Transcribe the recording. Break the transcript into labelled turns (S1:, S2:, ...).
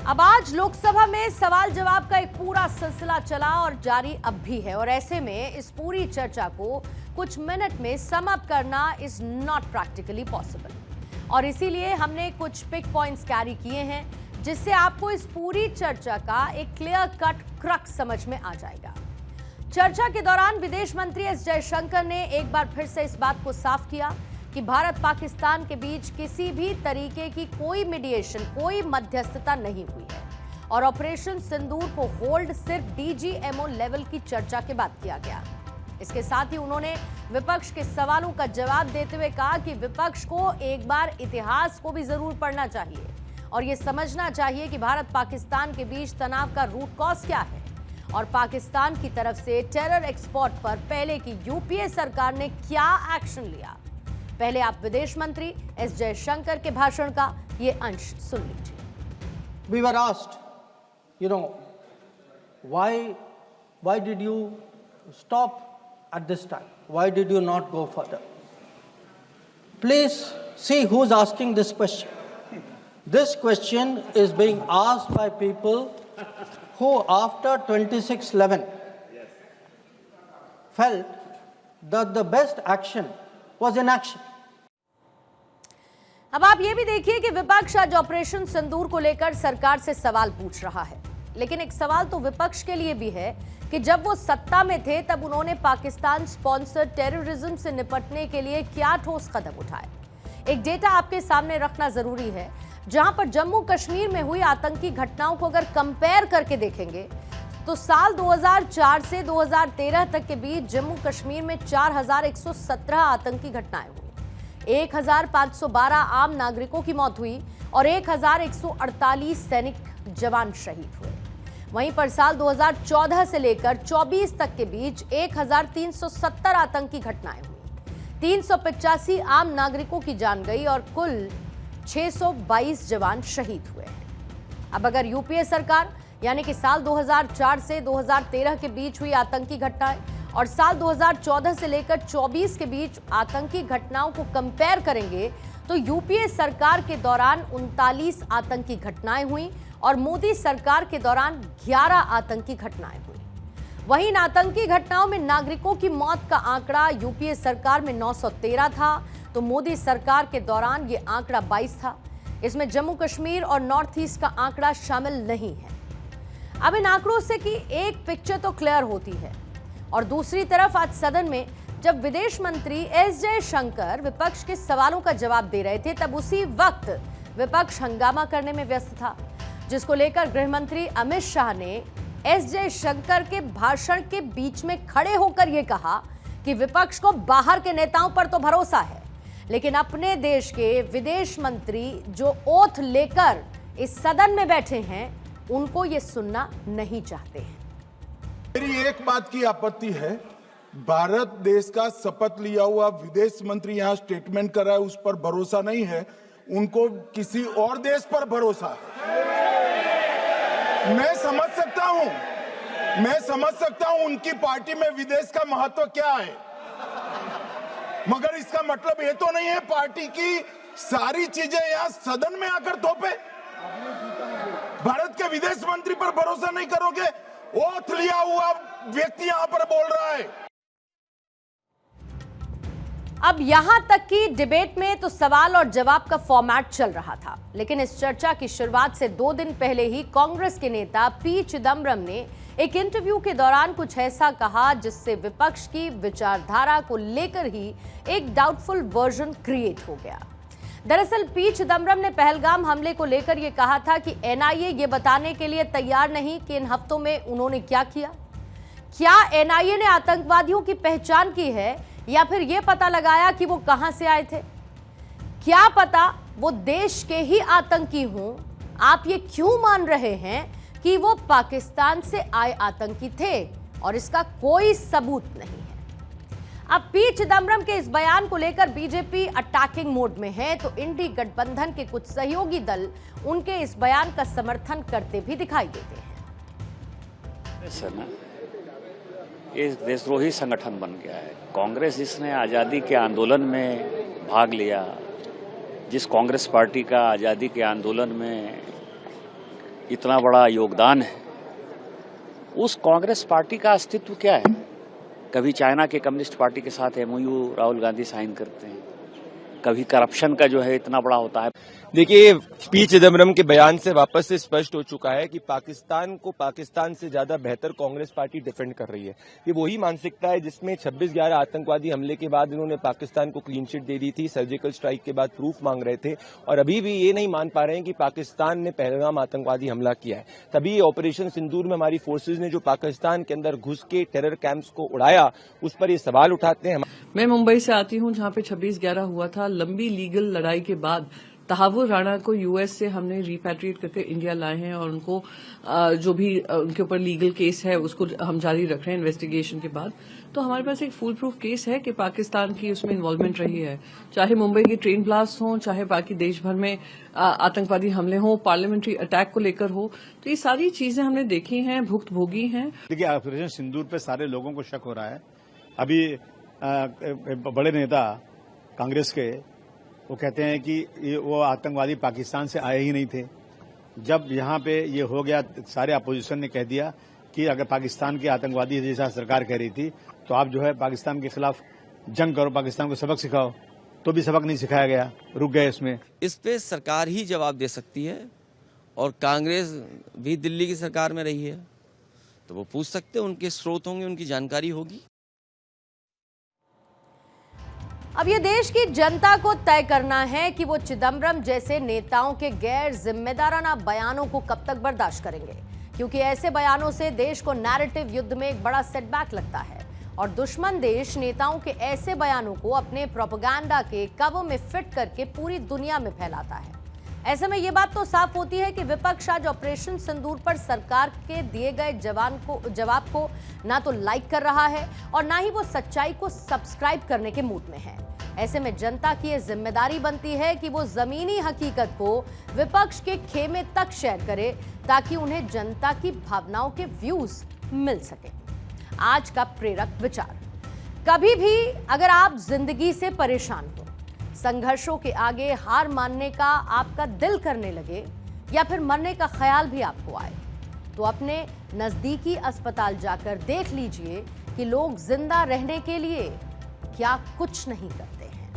S1: अब आज लोकसभा में सवाल जवाब का एक पूरा सिलसिला चला और जारी अब भी है, और ऐसे में इस पूरी चर्चा को कुछ मिनट में सम अप करना इज नॉट प्रैक्टिकली पॉसिबल। और इसीलिए हमने कुछ पिक पॉइंट्स कैरी किए हैं जिससे आपको इस पूरी चर्चा का एक क्लियर कट क्रक्स समझ में आ जाएगा। चर्चा के दौरान विदेश मंत्री एस जयशंकर ने एक बार फिर से इस बात को साफ किया कि भारत पाकिस्तान के बीच किसी भी तरीके की कोई मीडिएशन, कोई मध्यस्थता नहीं हुई है और ऑपरेशन सिंदूर को होल्ड सिर्फ डीजीएमओ लेवल की चर्चा के बाद किया गया। इसके साथ ही उन्होंने विपक्ष के सवालों का जवाब देते हुए कहा कि विपक्ष को एक बार इतिहास को भी जरूर पढ़ना चाहिए और ये समझना चाहिए कि भारत पाकिस्तान के बीच तनाव का रूट कॉज क्या है और पाकिस्तान की तरफ से टेरर एक्सपोर्ट पर पहले की यूपीए सरकार ने क्या एक्शन लिया। पहले आप विदेश मंत्री एस जयशंकर के भाषण का ये अंश सुन लीजिए।
S2: We were asked, why did you stop at this time? Why did you not go further? Please see who's asking this question. This question is being asked by people who after 26/11 felt that the best action was inaction.
S1: अब आप ये भी देखिए कि विपक्ष आज operation सिंदूर को लेकर सरकार से सवाल पूछ रहा है, लेकिन एक सवाल तो विपक्ष के लिए भी है कि जब वो सत्ता में थे तब उन्होंने पाकिस्तान स्पॉन्सर्ड टेररिज्म से निपटने के लिए क्या ठोस कदम उठाए। एक डेटा आपके सामने रखना जरूरी है, जहां पर जम्मू कश्मीर में हुई आतंकी घटनाओं को अगर कंपेयर करके देखेंगे तो साल 2004 से 2013 तक के बीच जम्मू कश्मीर में 4117 आतंकी घटनाएं हुई, 1512 आम नागरिकों की मौत हुई और 1148 सैनिक जवान शहीद हुए। वहीं पर साल 2014 से लेकर 24 तक के बीच 1370 आतंकी घटनाएं हुई, 385 आम नागरिकों की जान गई और कुल 622 जवान शहीद हुए हैं। अब अगर यूपीए सरकार यानी कि साल 2004 से 2013 के बीच हुई आतंकी घटनाएं और साल 2014 से लेकर 24 के बीच आतंकी घटनाओं को कंपेयर करेंगे तो यूपीए सरकार के दौरान 39 आतंकी घटनाएं हुई और मोदी सरकार के दौरान 11 आतंकी घटनाएं हुई। वहीं इन आतंकी घटनाओं में नागरिकों की मौत का आंकड़ा यूपीए सरकार में 913 था तो मोदी सरकार के दौरान ये आंकड़ा 22 था। इसमें जम्मू कश्मीर और नॉर्थ ईस्ट का आंकड़ा शामिल नहीं है। अब इन आंकड़ों से की एक पिक्चर तो क्लियर होती है और दूसरी तरफ आज सदन में जब विदेश मंत्री एस जयशंकर विपक्ष के सवालों का जवाब दे रहे थे तब उसी वक्त विपक्ष हंगामा करने में व्यस्त था, जिसको लेकर गृह मंत्री अमित शाह ने एस जयशंकर के भाषण के बीच में खड़े होकर यह कहा कि विपक्ष को बाहर के नेताओं पर तो भरोसा है लेकिन अपने देश के विदेश मंत्री जो ओथ लेकर इस सदन में बैठे हैं उनको ये सुनना नहीं चाहते हैं।
S3: मेरी एक बात की आपत्ति है, भारत देश का शपथ लिया हुआ विदेश मंत्री यहाँ स्टेटमेंट कर रहा है, उस पर भरोसा नहीं है, उनको किसी और देश पर भरोसा है। मैं समझ सकता हूं उनकी पार्टी में विदेश का महत्व क्या है, मगर इसका मतलब ये तो नहीं है पार्टी की सारी चीजें यहाँ सदन में आकर थोपे। भारत के विदेश मंत्री पर भरोसा नहीं करोगे, ओथ लिया हुआ व्यक्ति यहां पर बोल रहा है।
S1: अब यहां तक कि डिबेट में तो सवाल और जवाब का फॉर्मेट चल रहा था, लेकिन इस चर्चा की शुरुआत से 2 दिन पहले ही कांग्रेस के नेता पी चिदम्बरम ने एक इंटरव्यू के दौरान कुछ ऐसा कहा जिससे विपक्ष की विचारधारा को लेकर ही एक डाउटफुल वर्जन क्रिएट हो गया। दरअसल पी चिदम्बरम ने पहलगाम हमले को लेकर यह कहा था कि एनआईए ये बताने के लिए तैयार नहीं कि इन हफ्तों में उन्होंने क्या किया। क्या एनआईए ने आतंकवादियों की पहचान की है या फिर यह पता लगाया कि वो कहां से आए थे? क्या पता वो देश के ही आतंकी हों। आप ये क्यों मान रहे हैं कि वो पाकिस्तान से आए आतंकी थे और इसका कोई सबूत नहीं है। अब पी चिदम्बरम के इस बयान को लेकर बीजेपी अटैकिंग मोड में है तो इंडी गठबंधन के कुछ सहयोगी दल उनके इस बयान का समर्थन करते भी दिखाई देते हैं।
S4: ये देशद्रोही संगठन बन गया है। कांग्रेस इसने आज़ादी के आंदोलन में भाग लिया, जिस कांग्रेस पार्टी का आज़ादी के आंदोलन में इतना बड़ा योगदान है, उस कांग्रेस पार्टी का अस्तित्व क्या है? कभी चाइना के कम्युनिस्ट पार्टी के साथ एमओयू राहुल गांधी साइन करते हैं, कभी करप्शन का जो है इतना बड़ा होता है।
S5: देखिए, पी चिदम्बरम के बयान से वापस से स्पष्ट हो चुका है कि पाकिस्तान को पाकिस्तान से ज्यादा बेहतर कांग्रेस पार्टी डिफेंड कर रही है। ये वही मानसिकता है जिसमें 26/11 आतंकवादी हमले के बाद इन्होंने पाकिस्तान को क्लीन चिट दे दी थी, सर्जिकल स्ट्राइक के बाद प्रूफ मांग रहे थे, और अभी भी ये नहीं मान पा रहे हैं कि पाकिस्तान ने पहलगाम आतंकवादी हमला किया है। तभी ऑपरेशन सिंदूर में हमारी फोर्सेज ने जो पाकिस्तान के अंदर घुस के टेरर कैंप्स को उड़ाया, उस पर ये सवाल उठाते हैं।
S6: मैं मुंबई से आती हूं, जहां पे 26/11 हुआ था। लंबी लीगल लड़ाई के बाद तहावुर राणा को यूएस से हमने रिपैट्रिएट करके इंडिया लाए हैं, और उनको जो भी उनके ऊपर लीगल केस है उसको हम जारी रख रहे हैं इन्वेस्टिगेशन के बाद। तो हमारे पास एक फुल प्रूफ केस है कि पाकिस्तान की उसमें इन्वॉल्वमेंट रही है, चाहे मुंबई की ट्रेन ब्लास्ट हो, चाहे बाकी देश भर में आतंकवादी हमले हो, पार्लियामेंट्री अटैक को लेकर हो। तो ये सारी चीजें हमने देखी हैं, भुक्तभोगी हैं।
S7: देखिए, ऑपरेशन सिंदूर पे सारे लोगों को शक हो रहा है। अभी बड़े नेता कांग्रेस के वो कहते हैं कि वो आतंकवादी पाकिस्तान से आए ही नहीं थे। जब यहाँ पे ये हो गया, सारे अपोजिशन ने कह दिया कि अगर पाकिस्तान के आतंकवादी जैसा सरकार कह रही थी तो आप जो है पाकिस्तान के खिलाफ जंग करो, पाकिस्तान को सबक सिखाओ, तो भी सबक नहीं सिखाया गया, रुक गए इसमें।
S8: इस पे सरकार ही जवाब दे सकती है, और कांग्रेस भी दिल्ली की सरकार में रही है तो वो पूछ सकते हैं, उनके स्रोत होंगे, उनकी जानकारी होगी।
S1: अब ये देश की जनता को तय करना है कि वो चिदम्बरम जैसे नेताओं के गैर जिम्मेदाराना बयानों को कब तक बर्दाश्त करेंगे, क्योंकि ऐसे बयानों से देश को नैरेटिव युद्ध में एक बड़ा सेटबैक लगता है, और दुश्मन देश नेताओं के ऐसे बयानों को अपने प्रोपेगेंडा के कवों में फिट करके पूरी दुनिया में फैलाता है। ऐसे में ये बात तो साफ होती है कि विपक्ष आज ऑपरेशन सिंदूर पर सरकार के दिए गए जवाब को ना तो लाइक कर रहा है और ना ही वो सच्चाई को सब्सक्राइब करने के मूड में है। ऐसे में जनता की ये जिम्मेदारी बनती है कि वो जमीनी हकीकत को विपक्ष के खेमे तक शेयर करे, ताकि उन्हें जनता की भावनाओं के व्यूज मिल सके। आज का प्रेरक विचार: कभी भी अगर आप जिंदगी से परेशान हो, संघर्षों के आगे हार मानने का आपका दिल करने लगे, या फिर मरने का ख्याल भी आपको आए, तो अपने नजदीकी अस्पताल जाकर देख लीजिए कि लोग जिंदा रहने के लिए क्या कुछ नहीं करते हैं।